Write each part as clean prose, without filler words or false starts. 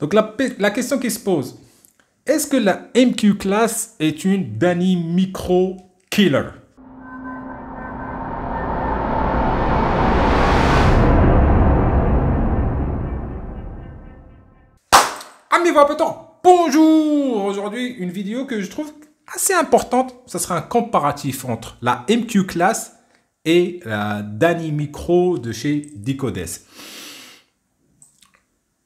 Donc la question qui se pose, est-ce que la MQ Class est une Dany Micro Killer? Amis vapotants, bonjour! Aujourd'hui, une vidéo que je trouve assez importante. Ce sera un comparatif entre la MQ Class et la Dany Micro de chez Decodes.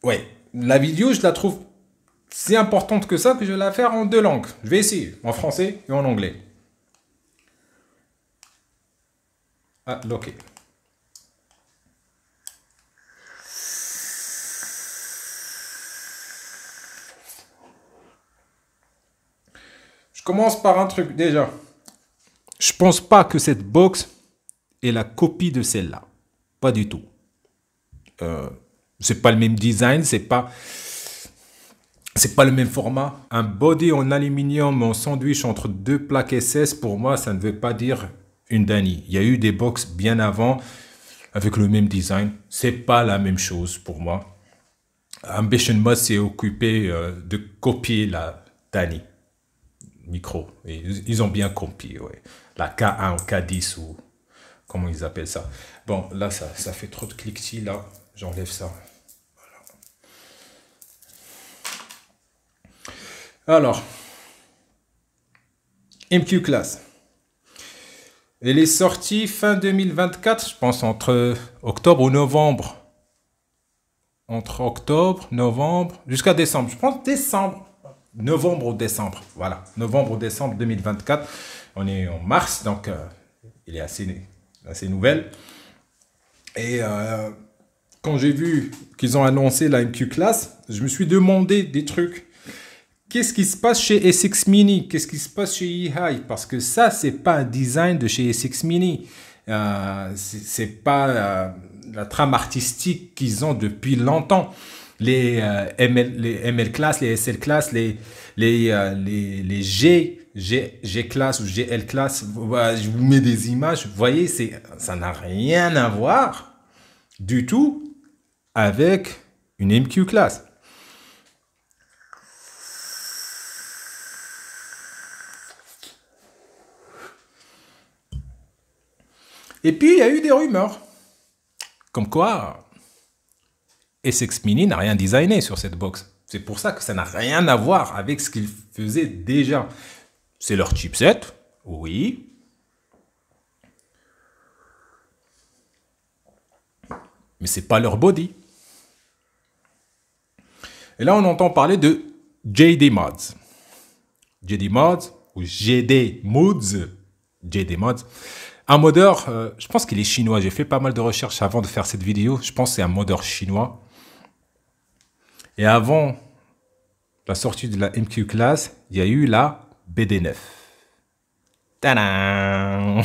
Ouais, la vidéo, je la trouve si importante que ça que je vais la faire en deux langues. Je vais essayer, en français et en anglais. Ah, ok. Je commence par un truc déjà. Je pense pas que cette box est la copie de celle-là. Pas du tout. C'est pas le même design, c'est pas le même format. Un body en aluminium en sandwich entre deux plaques SS, pour moi, ça ne veut pas dire une Dany. Il y a eu des box bien avant avec le même design. C'est pas la même chose pour moi. Ambition Mod s'est occupé de copier la Dany Micro. Et ils ont bien copié, ouais. La K1 ou K10 ou comment ils appellent ça. Bon, là, ça fait trop de cliquetis, là. J'enlève ça. Alors, MQ Class. Elle est sortie fin 2024, je pense entre octobre ou novembre. Entre octobre, novembre, jusqu'à décembre. Je pense décembre. Novembre ou décembre. Voilà, novembre ou décembre 2024. On est en mars, donc il est assez nouvelle. Et quand j'ai vu qu'ils ont annoncé la MQ Class, je me suis demandé des trucs. Qu'est-ce qui se passe chez SX Mini? Qu'est-ce qui se passe chez eHigh? Parce que ça, c'est pas un design de chez SX Mini. C'est pas la trame artistique qu'ils ont depuis longtemps. Les ML class, les SL class, les G class ou GL class. Je vous mets des images. Vous voyez, ça n'a rien à voir du tout avec une MQ Class. Et puis, il y a eu des rumeurs. Comme quoi, SX Mini n'a rien designé sur cette box. C'est pour ça que ça n'a rien à voir avec ce qu'ils faisaient déjà. C'est leur chipset, oui. Mais c'est pas leur body. Et là, on entend parler de JD Mods. JD Mods ou GD Mods. JD Mods. Un modeur, je pense qu'il est chinois. J'ai fait pas mal de recherches avant de faire cette vidéo. Je pense que c'est un modeur chinois. Et avant la sortie de la MQ Class, il y a eu la BD9. Tadam!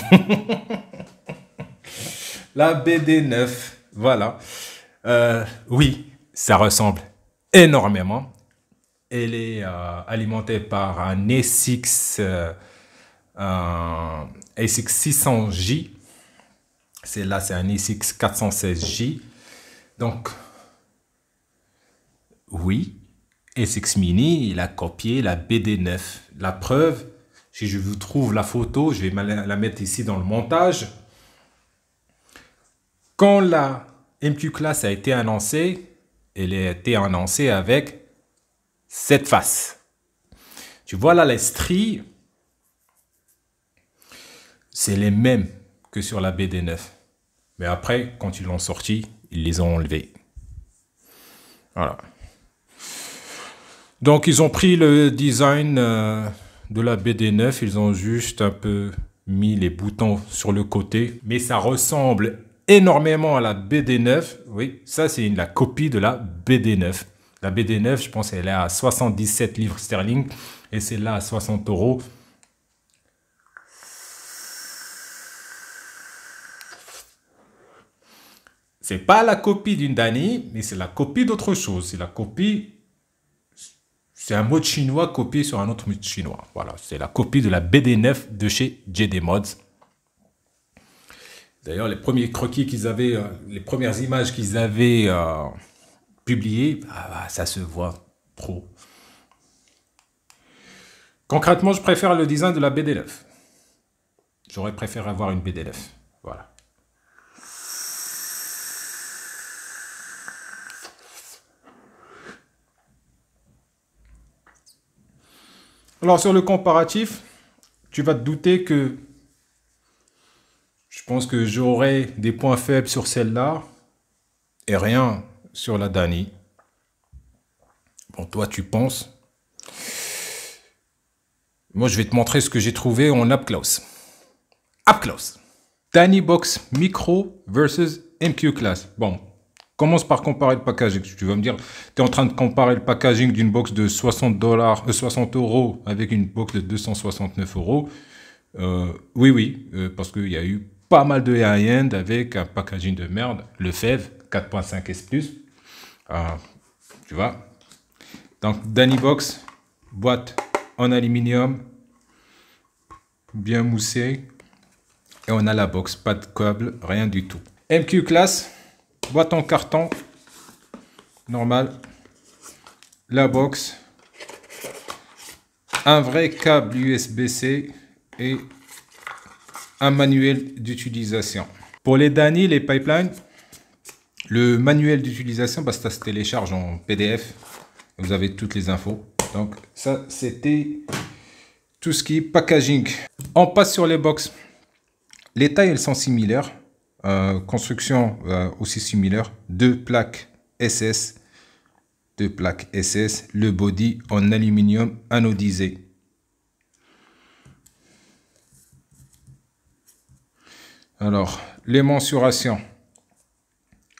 La BD9, voilà. Oui, ça ressemble énormément. Elle est alimentée par un SX 600J. C'est un SX 416J. Donc, oui, SX Mini, il a copié la BD9. La preuve, si je vous trouve la photo, je vais la mettre ici dans le montage. Quand la MQ Class a été annoncée, elle a été annoncée avec cette face. Tu vois là les stries, c'est les mêmes que sur la BD9. Mais après, quand ils l'ont sorti, ils les ont enlevés. Voilà. Donc, ils ont pris le design de la BD9. Ils ont juste un peu mis les boutons sur le côté. Mais ça ressemble énormément à la BD9. Oui, ça, c'est la copie de la BD9. La BD9, je pense qu'elle est à 77 livres sterling. Et celle-là à 60 €. C'est pas la copie d'une Dany, mais c'est la copie d'autre chose. C'est la copie... C'est un mode chinois copié sur un autre mode chinois. Voilà, c'est la copie de la BD9 de chez JD Mods. D'ailleurs, les premiers croquis qu'ils avaient, les premières images qu'ils avaient publié, ça se voit trop. Concrètement, je préfère le design de la BD9. J'aurais préféré avoir une BD9. Voilà. Alors sur le comparatif, tu vas te douter que je pense que j'aurai des points faibles sur celle-là et rien sur la Dany. Bon, toi tu penses. Moi je vais te montrer ce que j'ai trouvé en up close. Up close. Dany Box Micro versus MQ Class. Bon, commence par comparer le packaging. Tu vas me dire, tu es en train de comparer le packaging d'une box de 60 €, avec une box de 269 €. Oui, parce qu'il y a eu pas mal de high-end avec un packaging de merde. Le FEV 4.5 S+. Tu vois. Donc, Dany Box, boîte en aluminium, bien moussée. Et on a la box, pas de câble, rien du tout. MQ Class, boîte en carton, normal. La box, un vrai câble USB-C et un manuel d'utilisation. Pour les Dany, les pipelines, le manuel d'utilisation, ça se télécharge en PDF. Vous avez toutes les infos. Donc ça, c'était tout ce qui est packaging. On passe sur les box. Les tailles, elles sont similaires. Construction aussi similaire. Deux plaques SS. Le body en aluminium anodisé. Alors, les mensurations.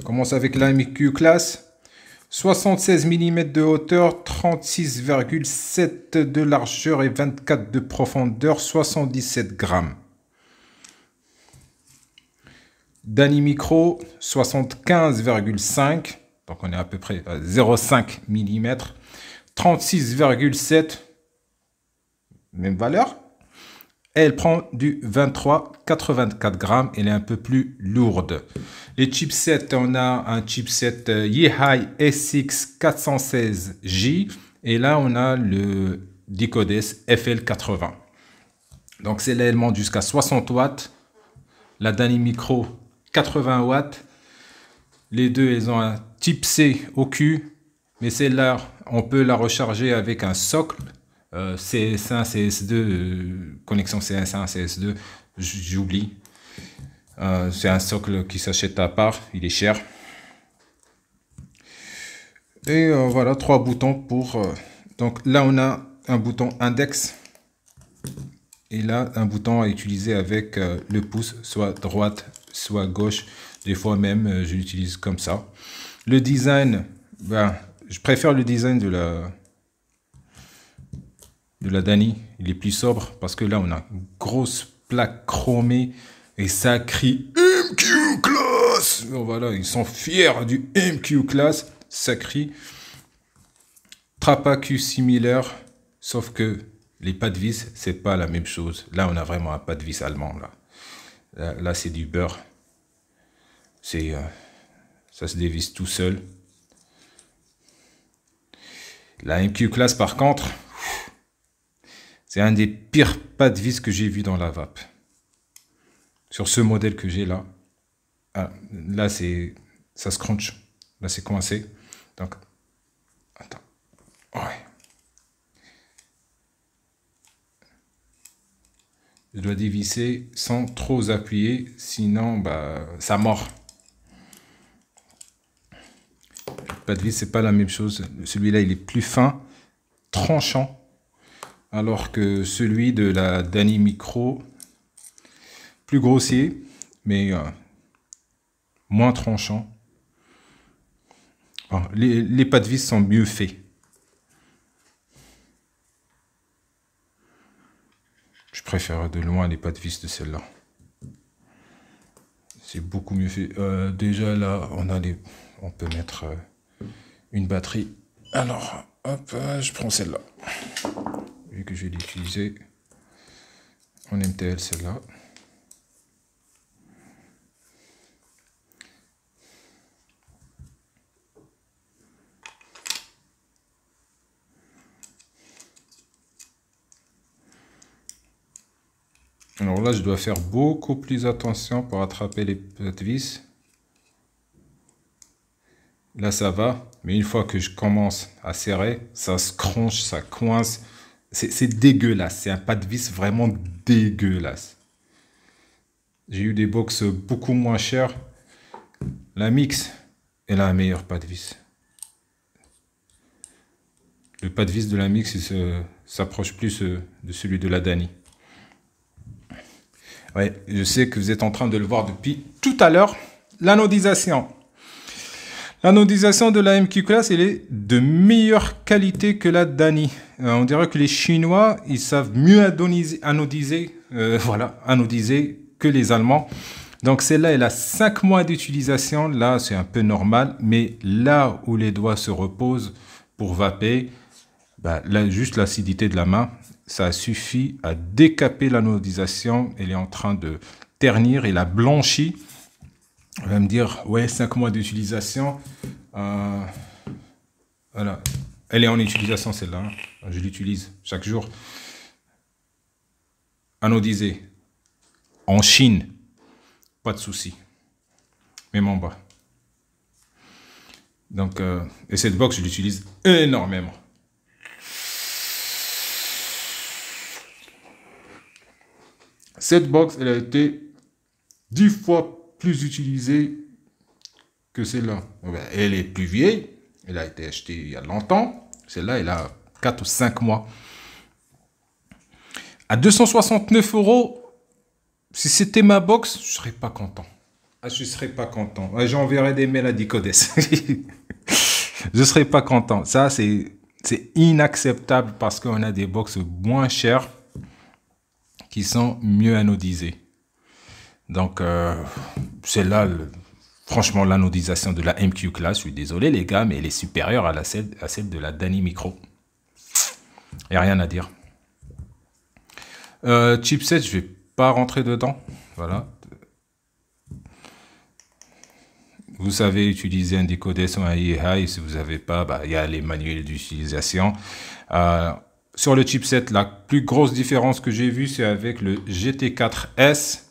On commence avec la MQ Class. 76 mm de hauteur, 36,7 de largeur et 24 de profondeur, 77 grammes. Dany Micro, 75,5, donc on est à peu près à 0,5 mm, 36,7, même valeur. Elle prend du 23,84 grammes, elle est un peu plus lourde. Les chipsets, on a un chipset Yeehai SX 416J et là on a le Decodes FL80. Donc c'est l'élément jusqu'à 60 watts. La Dany Micro 80 watts. Les deux, elles ont un type C au cul, mais celle-là, on peut la recharger avec un socle. CS1, CS2, connexion CS1, CS2, j'oublie. C'est un socle qui s'achète à part, il est cher. Et voilà, 3 boutons pour... donc là, on a un bouton index. Et là, un bouton à utiliser avec le pouce, soit droite, soit gauche. Des fois même, je l'utilise comme ça. Le design, je préfère le design de la Dany. Il est plus sobre parce que là, on a une grosse plaque chromée et ça crie MQ Class. Donc voilà, ils sont fiers du MQ Class. Ça crie. Trapacu similaire, sauf que les pas de vis, c'est pas la même chose. Là, on a vraiment un pas de vis allemand. Là c'est du beurre. Ça se dévisse tout seul. La MQ Class, par contre, c'est un des pires pas de vis que j'ai vu dans la vape. Sur ce modèle que j'ai là. Là, ça se crunch. Là, c'est coincé. Donc, attends. Ouais. Je dois dévisser sans trop appuyer, sinon ça mord. Le pas de vis, c'est pas la même chose. Celui-là, il est plus fin, tranchant, alors que celui de la Dany Micro, plus grossier, mais moins tranchant. Bon, les pas de vis sont mieux faits. Je préfère de loin les pas de vis de celle-là. C'est beaucoup mieux fait. Déjà là, on peut mettre une batterie. Alors, hop, je prends celle-là. Vu que je vais l'utiliser en MTL, celle-là. Alors là, je dois faire beaucoup plus attention pour attraper les petites vis. Là, ça va. Mais une fois que je commence à serrer, ça se cronche, ça coince. C'est dégueulasse. C'est un pas de vis vraiment dégueulasse. J'ai eu des box beaucoup moins chères. La Mix, elle a un meilleur pas de vis. Le pas de vis de la Mix s'approche plus de celui de la Dany. Ouais, je sais que vous êtes en train de le voir depuis tout à l'heure. L'anodisation. L'anodisation de la MQ Class, elle est de meilleure qualité que la Dany. On dirait que les Chinois, ils savent mieux anodiser que les Allemands. Donc celle-là, elle a 5 mois d'utilisation. Là, c'est un peu normal. Mais là où les doigts se reposent pour vaper, bah, là, juste l'acidité de la main, ça suffit à décaper l'anodisation. Elle est en train de ternir et la blanchie. On va me dire, ouais, 5 mois d'utilisation. Voilà. Elle est en utilisation, celle-là. Hein. Je l'utilise chaque jour. Anodisée. En Chine. Pas de souci. Même en bas. Donc, et cette box, je l'utilise énormément. Cette box, elle a été 10 fois plus utilisée que celle-là. Elle est plus vieille. Elle a été achetée il y a longtemps. Celle-là, elle a 4 ou 5 mois. À 269 €, si c'était ma box, je ne serais pas content. Ah, je ne serais pas content. Ouais, j'enverrais des mails à Dicodes. Je ne serais pas content. Ça, c'est inacceptable parce qu'on a des box moins chères qui sont mieux anodisées. Donc, celle-là, franchement, l'anodisation de la MQ Class, je suis désolé les gars, mais elle est supérieure à celle de la Dany Micro. Il n'y a rien à dire. Chipset, je ne vais pas rentrer dedans. Voilà. Vous savez utiliser un décodeur ou un hi-hi. Si vous n'avez pas, bah, y a les manuels d'utilisation. Sur le chipset, la plus grosse différence que j'ai vue, c'est avec le GT4S.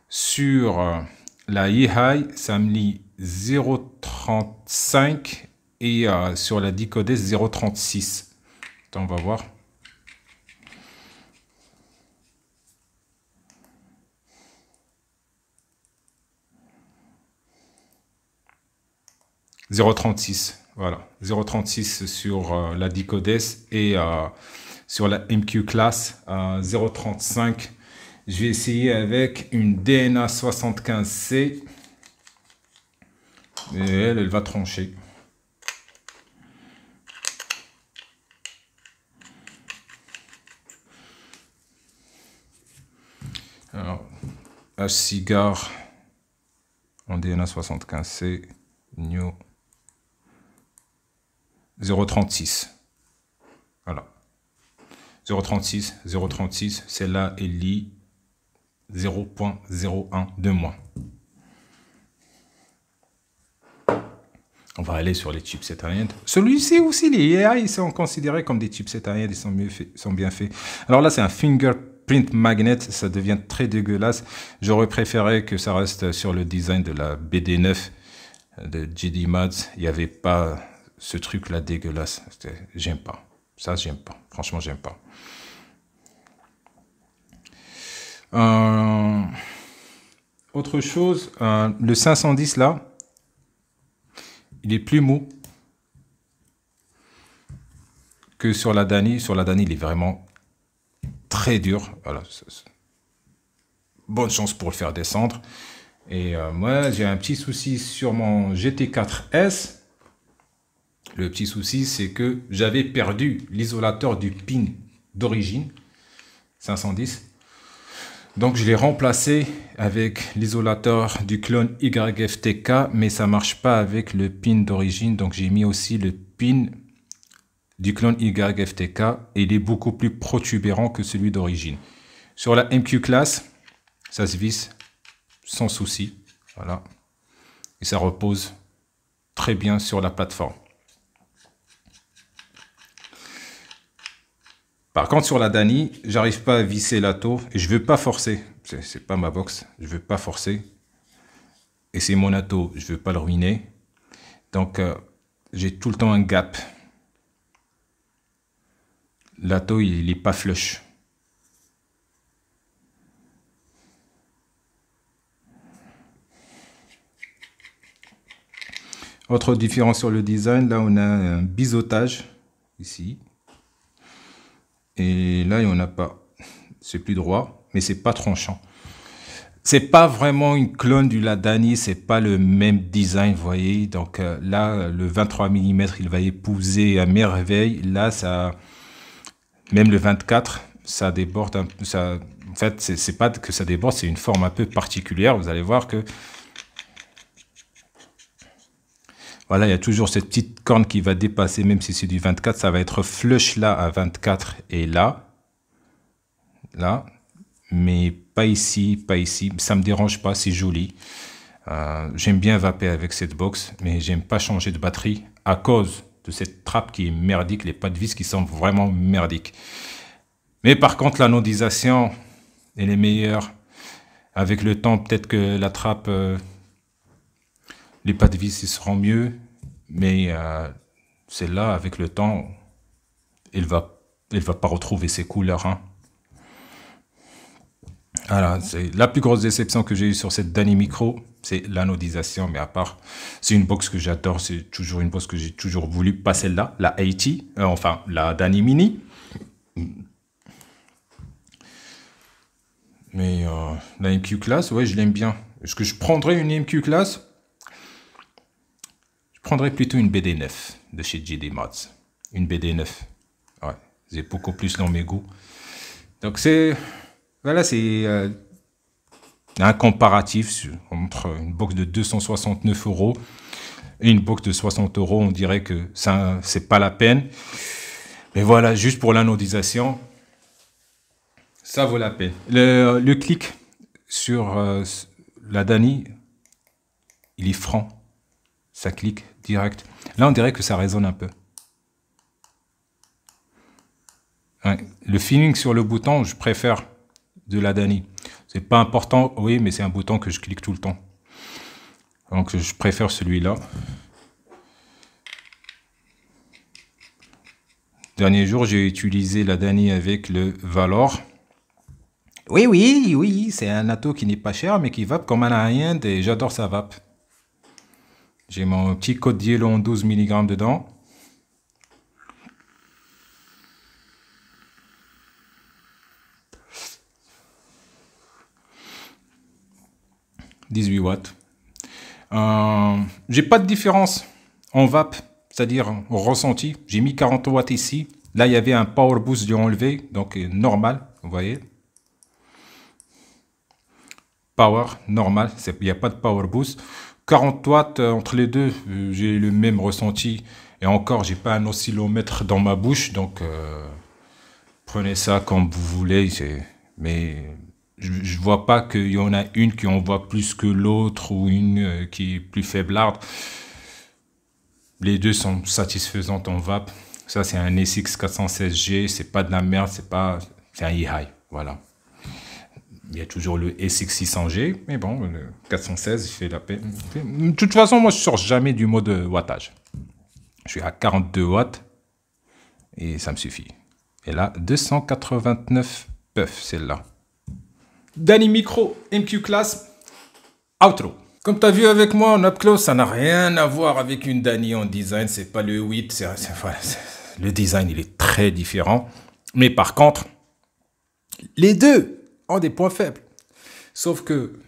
Sur la hi-hi, ça me lit 0,35 et sur la Dicodes 0,36. Attends, on va voir. « 0,36 ». Voilà, 0,36 sur la Dicodes et sur la MQ Class 0,35. Je vais essayer avec une DNA 75C. Et elle va trancher. Alors, H-Cigar en DNA 75C, New 0,36. Voilà. 0,36, 0,36. Celle-là, elle lit 0,01 de moins. On va aller sur les chipsets high-end. Celui-ci aussi, les AI, ils sont considérés comme des chipsets high-end, ils sont bien faits. Alors là, c'est un fingerprint magnet, ça devient très dégueulasse. J'aurais préféré que ça reste sur le design de la BD9 de JD Mods. Il n'y avait pas ce truc-là dégueulasse. J'aime pas. Ça, j'aime pas. Franchement, j'aime pas. Autre chose, le 510 là, il est plus mou que sur la Dany. Sur la Dany, il est vraiment très dur. Voilà. Bonne chance pour le faire descendre. Et moi, j'ai un petit souci sur mon GT4S. Le petit souci, c'est que j'avais perdu l'isolateur du pin d'origine 510. Donc, je l'ai remplacé avec l'isolateur du clone YFTK, mais ça ne marche pas avec le pin d'origine. Donc, j'ai mis aussi le pin du clone YFTK et il est beaucoup plus protubérant que celui d'origine. Sur la MQ Class, ça se visse sans souci. Voilà. Et ça repose très bien sur la plateforme. Par contre, sur la Dany, j'arrive pas à visser la taux et je veux pas forcer. C'est pas ma box, je veux pas forcer. Et c'est mon ato, je veux pas le ruiner. Donc, j'ai tout le temps un gap. L'ato, il est pas flush. Autre différence sur le design, là on a un biseautage ici. Et là il n'y en a pas. C'est plus droit, mais c'est pas tranchant. C'est pas vraiment une clone du Ladany, c'est pas le même design, vous voyez. Donc là, le 23 mm, il va épouser à merveille. Là, ça, même le 24, ça déborde un peu. Ça, en fait, c'est pas que ça déborde, c'est une forme un peu particulière. Vous allez voir que voilà, il y a toujours cette petite corne qui va dépasser, même si c'est du 24, ça va être flush là à 24 et là, mais pas ici, pas ici. Ça me dérange pas, c'est joli. J'aime bien vaper avec cette box, mais j'aime pas changer de batterie à cause de cette trappe qui est merdique, les pas de vis qui sont vraiment merdiques. Mais par contre, l'anodisation, elle est meilleure. Avec le temps, peut-être que la trappe, les pas de vis, ils seront mieux. Mais celle-là, avec le temps, elle va pas retrouver ses couleurs. Hein. Voilà, c'est la plus grosse déception que j'ai eue sur cette Dany Micro, c'est l'anodisation. Mais à part, c'est une box que j'adore, c'est toujours une box que j'ai toujours voulu. Pas celle-là, la 80, enfin la Dany Mini. Mais la MQ Class, ouais, je l'aime bien. Est-ce que je prendrais une MQ Class? Je prendrais plutôt une BD9 de chez JD Mods. Une BD9. Ouais, c'est beaucoup plus dans mes goûts. Donc c'est... Voilà, c'est un comparatif entre une box de 269 € et une box de 60 €. On dirait que ça, c'est pas la peine. Mais voilà, juste pour l'anodisation, ça vaut la peine. Le clic sur la Dany, il est franc. Ça clique direct. Là, on dirait que ça résonne un peu. Ouais. Le feeling sur le bouton, je préfère de la Dany. C'est pas important, oui, mais c'est un bouton que je clique tout le temps. Donc, je préfère celui-là. Dernier jour, j'ai utilisé la Dany avec le Valor. Oui, c'est un ato qui n'est pas cher, mais qui vape comme un high-end et j'adore sa vape. J'ai mon petit Côte d'Yelo en 12 mg dedans. « 18 watts. J'ai pas de différence en vape, c'est-à-dire au ressenti. J'ai mis 40 watts ici. Là, il y avait un power boost, j'ai enlevé, donc normal, vous voyez. Power, normal, il n'y a pas de power boost. 40 watts entre les deux, j'ai le même ressenti. Et encore, j'ai pas un oscillomètre dans ma bouche, donc prenez ça comme vous voulez. Mais je vois pas qu'il y en a une qui envoie plus que l'autre ou une qui est plus faiblarde. Les deux sont satisfaisantes en vape. Ça, c'est un SX 416G, c'est pas de la merde, c'est un e-high, voilà. Il y a toujours le SX 600G, mais bon, le 416, il fait la peine. De toute façon, moi, je sors jamais du mode wattage. Je suis à 42 watts et ça me suffit. Et là, 289 puff, celle-là. Dany Micro MQ Class, outro. Comme tu as vu avec moi en up close, ça n'a rien à voir avec une Dany en design. C'est pas le 8. Voilà, le design, il est très différent. Mais par contre, les deux ont des points faibles. Sauf que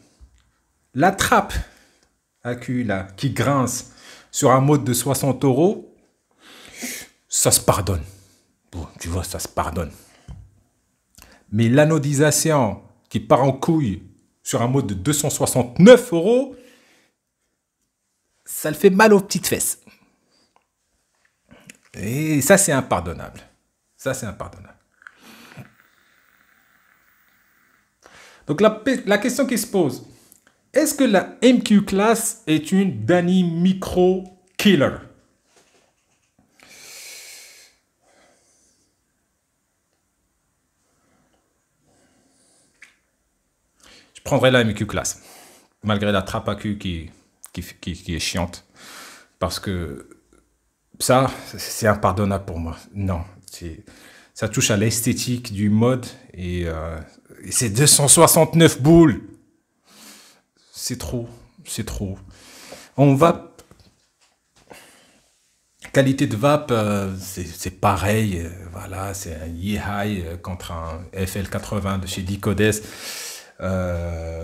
la trappe à cul là, qui grince sur un mode de 60 €, ça se pardonne. Bon, tu vois, ça se pardonne. Mais l'anodisation qui part en couille sur un mode de 269 €, ça le fait mal aux petites fesses. Et ça, c'est impardonnable. Ça, c'est impardonnable. Donc, la question qui se pose, est-ce que la MQ Class est une Dany Micro Killer? prendrais la MQ classe. Malgré la trappe à cul qui est chiante. Parce que ça, c'est impardonnable pour moi. Non, ça touche à l'esthétique du mode et c'est 269 boules. C'est trop, c'est trop. On va... Qualité de vape, c'est pareil. Voilà, c'est un Yeehai contre un FL80 de chez Dicodes.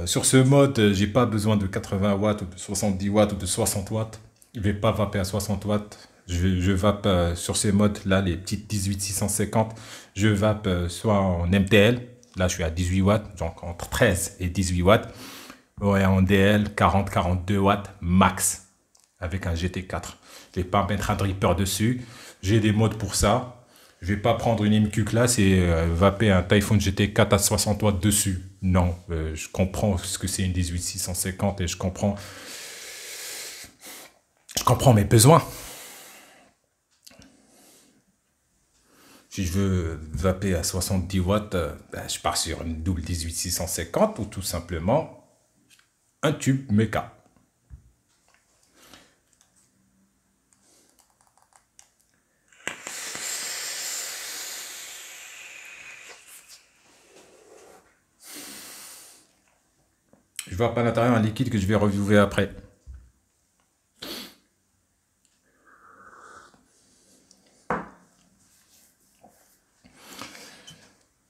Sur ce mode, j'ai pas besoin de 80 watts ou de 70 watts ou de 60 watts. Je vais pas vaper à 60 watts. Je vape sur ces modes-là, les petites 18650. Je vape soit en MTL. Là, je suis à 18 watts, donc entre 13 et 18 watts. Ouais, en DL, 40-42 watts max avec un GT4. Je vais pas mettre un dripper dessus. J'ai des modes pour ça. Je vais pas prendre une MQ class et vaper un Typhoon GT4 à 60 watts dessus. Non, je comprends ce que c'est une 18650 et je comprends mes besoins. Si je veux vaper à 70 watts, je pars sur une double 18650 ou tout simplement un tube méca. Je vape à l'intérieur un liquide que je vais reviewer après.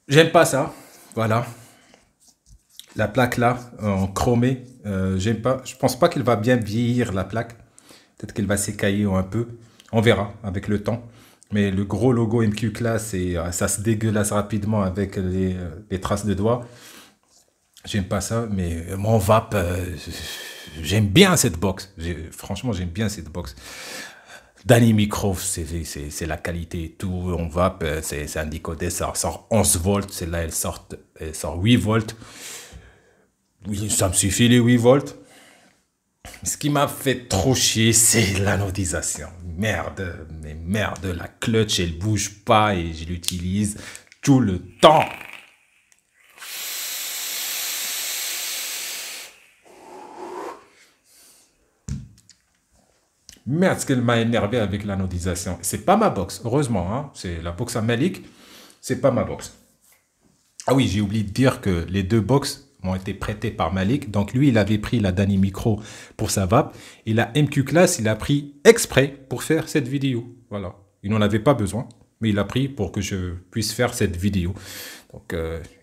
J'aime pas ça. Voilà. La plaque là, en chromé, j'aime pas. Je pense pas qu'elle va bien vieillir la plaque. Peut-être qu'elle va s'écailler un peu. On verra avec le temps. Mais le gros logo MQ Class, ça se dégueulasse rapidement avec les traces de doigts. J'aime pas ça, mais mon vape, j'aime bien cette box. Franchement, j'aime bien cette box. Danny Micro, c'est la qualité et tout. On vape, c'est un Dicodes, ça sort 11 volts. Celle-là, elle sort 8 volts. Oui, ça me suffit les 8 volts. Ce qui m'a fait trop chier, c'est l'anodisation. Merde, mais merde, la clutch, elle bouge pas et je l'utilise tout le temps. Merde, ce qu'elle m'a énervé avec l'anodisation. C'est pas ma box, heureusement. Hein, c'est la box à Malik. C'est pas ma box. Ah oui, j'ai oublié de dire que les deux box m'ont été prêtées par Malik. Donc lui, il avait pris la Danny Micro pour sa vape. Et la MQ Class, il a pris exprès pour faire cette vidéo. Voilà. Il n'en avait pas besoin, mais il a pris pour que je puisse faire cette vidéo. Donc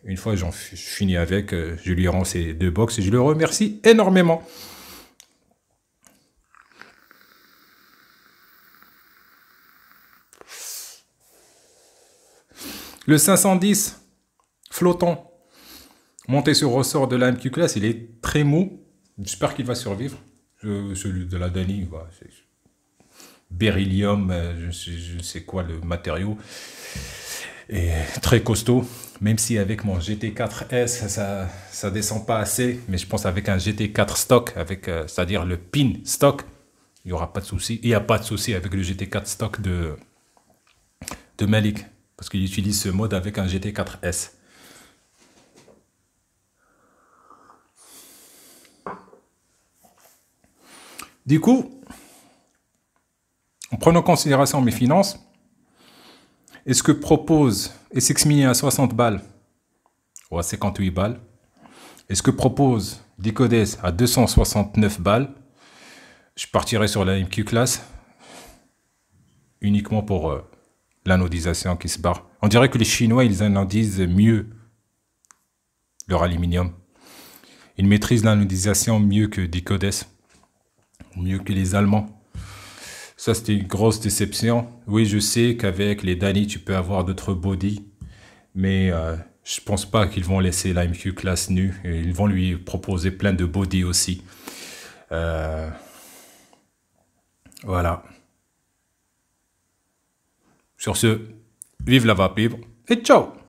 une fois je finis avec, je lui rends ces deux box et je le remercie énormément. Le 510 flottant monté sur ressort de la MQ Class, il est très mou. J'espère qu'il va survivre. Celui de la Dani, c'est beryllium, je sais quoi le matériau. Et très costaud. Même si avec mon GT4S, ça descend pas assez. Mais je pense avec un GT4 stock, c'est-à-dire le pin stock, il n'y aura pas de souci. Il n'y a pas de souci avec le GT4 stock de Malik. Parce qu'il utilise ce mode avec un GT4S. Du coup, en prenant en considération mes finances, est-ce que propose SX Mini à 60 balles ou à 58 balles? Est-ce que propose Dicodes à 269 balles? Je partirai sur la MQ Class uniquement pour l'anodisation qui se barre. On dirait que les Chinois, ils anodisent mieux leur aluminium. Ils maîtrisent l'anodisation mieux que Dicodes, mieux que les Allemands. Ça, c'était une grosse déception. Oui, je sais qu'avec les Dani, tu peux avoir d'autres bodies, mais je pense pas qu'ils vont laisser la MQ Class nue. Et ils vont lui proposer plein de bodies aussi. Voilà. Sur ce, vive la vape libre et ciao!